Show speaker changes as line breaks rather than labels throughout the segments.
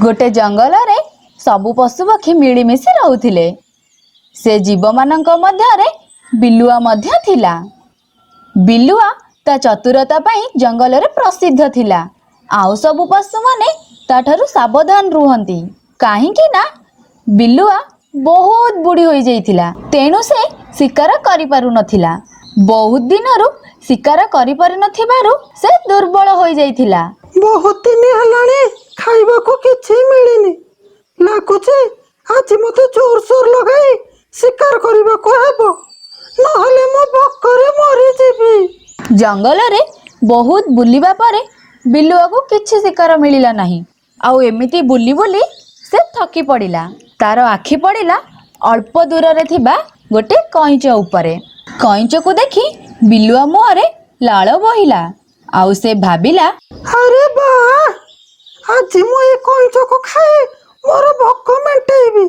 गोटे जंगल रे सबु पशु पक्षी मिलीमिशि रहउथिले। से जीव मानक मध्यरे बिलुआ मध्य थिला। बिलुआ ता चतुरता पाई जंगल रे प्रसिद्ध थिला। आउ सबु पशु माने ताठारु सावधान रुहंती काहेकि ना बिलुआ बहुत बुढ़ी होई जाइथिला। तेणु से शिकार करि पारु नथिला। बहुत दिनरु शिकार करि पारु नथिबारु से दुर्बल होई जाइथिला।
बहुत दिन हलाणी खाइबा को किछि मिलिनी लागुचे आज मते जोर सोर लगाई शिकार करिबा को हेबो नहले मो भक्करे मरि जेबी।
जंगल रे बहुत बुलिबा परे बिलुआ को किछि शिकार मिलिला नाही। आउ एमिति बुली बुली से थकी पड़िला। तार आखि पड़िला अल्प दूर रे थिबा गोटे कईंच उपरे। कईंच को देखी बिलुआ मुहरे लाळ बहिला। आउ से भाबिला
अरे बा आज मो ए कईंच को खाए मोर भक्क मेंटेबी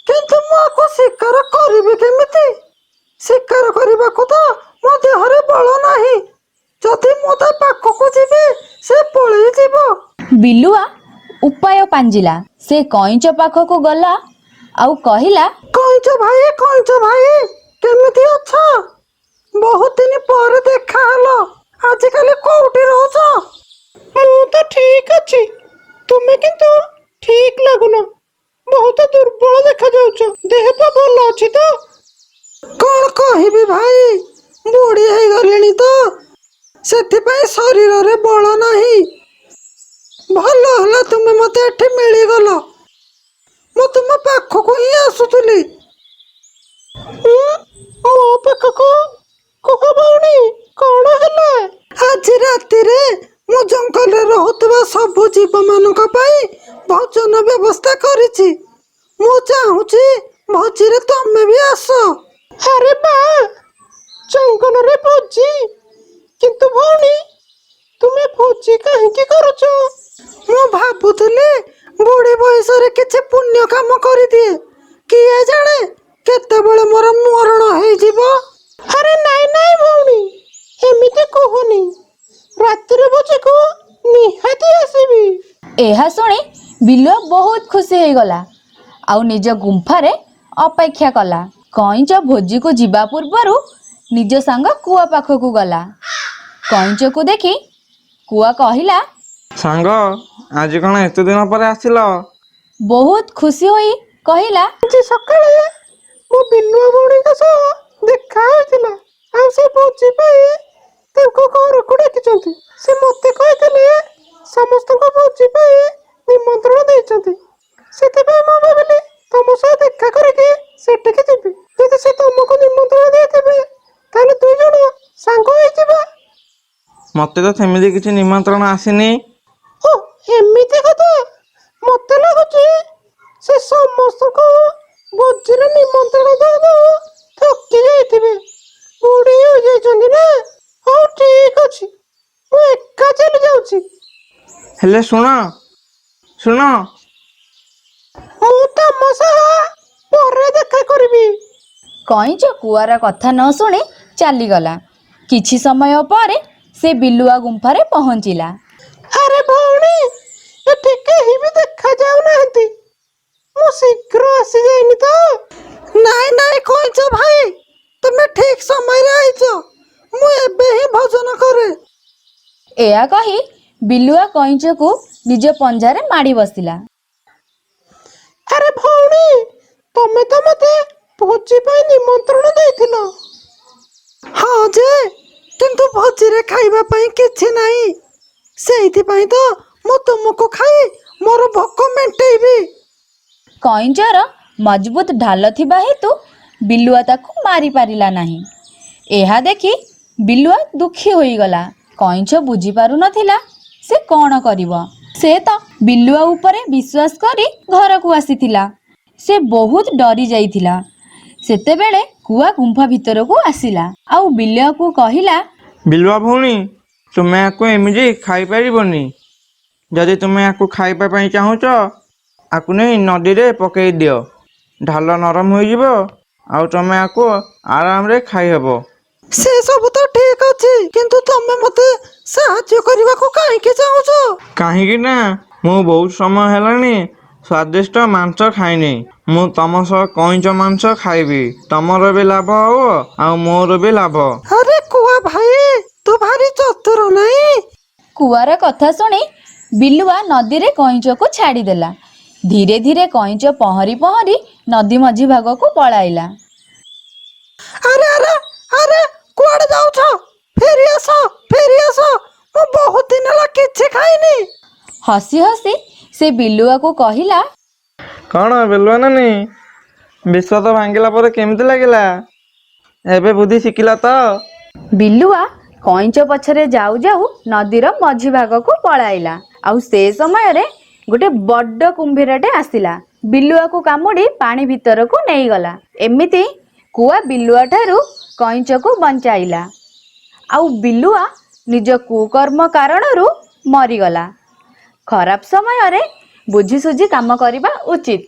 किंतु मो को शिकार करिबे केमिति। शिकार करिबा को तो मो देहरे बळ नाही। जदि मो ता पाख को जिबे से पळेई जिवो।
बिलुआ उपाय पांजिला। से कईंच पाख को गला आउ कहिला
कईंच भाई केमिति अछ? बहुत दिन पर देखा हलो आजिकाली कोउटी रहछ? मु तो ठीक अछि तुमे किंतु ठीक लागुनो। बहुत दुर्बल देखा जाउछ। देह तो भल अछि तो? कोन कहिबी भाई बुढ़ी हे गलेनी तो सेति पई शरीर रे बळ नाही। भल हला तुमे मते एठी मिली गलो। मु तुम पाख को ही आसुतली। मो पाख को कह बाउनी कोन हला? आज राति रे मु जंगल रे रहतबा सब जीव मानक पई भोजन व्यवस्था करिछि। मु चाहूछि भोजी रे तमे भी आसो। अरे बा जंगल रे भोजी किंतु भौणी तुमे भोजी काहे की करूछ? मु भाबुतली बुढ़ी बयस रे किछि पुण्य काम करि दिए किए जाने केतेबेले मोर मरण हे जीवो। अरे नाई भौणी एमिते कहनी राति रे भोजी को निहाती आसीबी।
एहा सुनी बिलुआ बहुत खुशी हो गला। आउ निज गुंफा रे अपेक्षा कला। कईंच भोजी को जीवा पूर्वरु निज संग कुआ पाख को गला। कईंच को देखी कुआ कहिला
सांग आज कौन एत दिन पर आसिल?
बहुत खुशी होई कहिला
आज सकाळे मो बिलुआ भौणी का सह देखा होइतिला। आ से भोजी पई तांको घर को डाकिचंती। से मते कहितले समस्त को भोजी पई निमंत्रण देइचंती। सेते पई मो भाबिली तम सह देखा करके सेटे के जिबी। जदि से तुमको निमंत्रण देइतबे ताले दुई जण सांग होई जिबा।
मते तो सेमिति किछि निमंत्रण आसिनी।
ओ एमिति कथा मते लागुची से समस्त को भोजी रे निमंत्रण दो थकी जाइथिबे। बुढ़ी हो जाइछंदी ना। हो ठीक अछि मु एका चली जाउची।
हेले सुन
मु तमसा परे देखा करबी।
कईंच कुआर कथा न सुनी चली गला। किछि समय पर से बिलुआ गुंफा रे पहुंचिला।
अरे भौणी एठी केही भी देखा जाउ नाहंती। मु शीघ्र आसी जाइनी तो। नाई कईंच भाई तुमे ठीक समय रे आइछो। मु एबे ही भोजन करे।
एया कही बिलुआ कईंच को निज पंजारे माड़ी बसिला।
अरे भौणी तमे तो मते भोजी पई निमंत्रण देइथिलो। हां जे किंतु भोजी रे खाइबा पई किछि नाही। सेइथि पई तो मु तुमको खाई मोर भोक मेंटेबी।
कईंचर मजबूत ढाल थिबा हेतु बिलुआ ताकू मारी पारिला नाही। एहा देखी बिलुआ दुखी होई गला। कईंच बुझी पारु नथिला से कौन करिवो। से तो बिलुआ उपरे विश्वास करी घर को आसीथिला। से बहुत डरी जाइथिला। सेते बेले कुआ गुंफा भीतर को आसिला। आउ बिलुआ को कहिला
बिलुआ भौणी तुमे आकु एमिति खाई परिबोनी। जदि तुमे आकु खाइबा पई चाहुच आकु नै नदी रे पकेई दियो। ढाल नरम होई जिवो आउ तुमे आकु आराम रे खाई हबो।
से सब तो ठीक अछि किंतु तमे मते साहाय्य करबा को काहे के चाहुछ?
काहे कि ना ମୁଁ ବହୁତ ସମୟ ହେଲାଣି ସ୍ୱାଦିଷ୍ଟ ମାଂସ ଖାଇନି। ମୁଁ ତମ ସହ କଇଁଚ ମାଂସ ଖାଇବି। ତମର ବି ଲାଭ ହବ ଆଉ ମୋର ବି ଲାଭ।
ଆରେ କୁଆ ଭାଇ, ତୁ ଭାରି ଚତୁର ନାଇଁ?
କୁଆର କଥା ଶୁଣି ବିଲୁଆ ନଦୀରେ କଇଁଚକୁ ଛାଡ଼ିଦେଲା। ଧୀରେ ଧୀରେ କଇଁଚ ପହଁରି ପହଁରି ନଦୀ ମଝି ଭାଗକୁ ପଳାଇଲା।
ଆରେ ଆରେ ଆରେ କୁଆଡେ ଯାଉଛ? ଫେରି ଆସ, ଫେରି ଆସ। ମୁଁ ବହୁତ ଦିନ ହେଲା କିଛି ଖାଇନି।
ହସି ହସି ସେ ବିଲୁଆକୁ କହିଲା,
କଣ ବେଲୁଆ ନାନୀ, ବିଶ୍ୱାସ ଭାଙ୍ଗିଲା ପରେ କେମିତି ଲାଗିଲା? ଏବେ ବୁଦ୍ଧି ଶିଖିଲା ତ?
ବିଲୁଆ କଇଁଚ ପଛରେ ଯାଉ ଯାଉ ନଦୀର ମଝି ଭାଗକୁ ପଳାଇଲା। ଆଉ ସେ ସମୟରେ ଗୋଟେ ବଡ କୁମ୍ଭୀରଟେ ଆସିଲା। ବିଲୁଆକୁ କାମୁଡି ପାଣି ଭିତରକୁ ନେଇଗଲା। ଏମିତି କୁଆ ବିଲୁଆ ଠାରୁ କଇଁଚକୁ ବଞ୍ଚାଇଲା। ଆଉ ବିଲୁଆ ନିଜ କୁକର୍ମ କାରଣରୁ ମରିଗଲା। ଖରାପ ସମୟରେ ବୁଝି ସୁଝି କାମ କରିବା ଉଚିତ।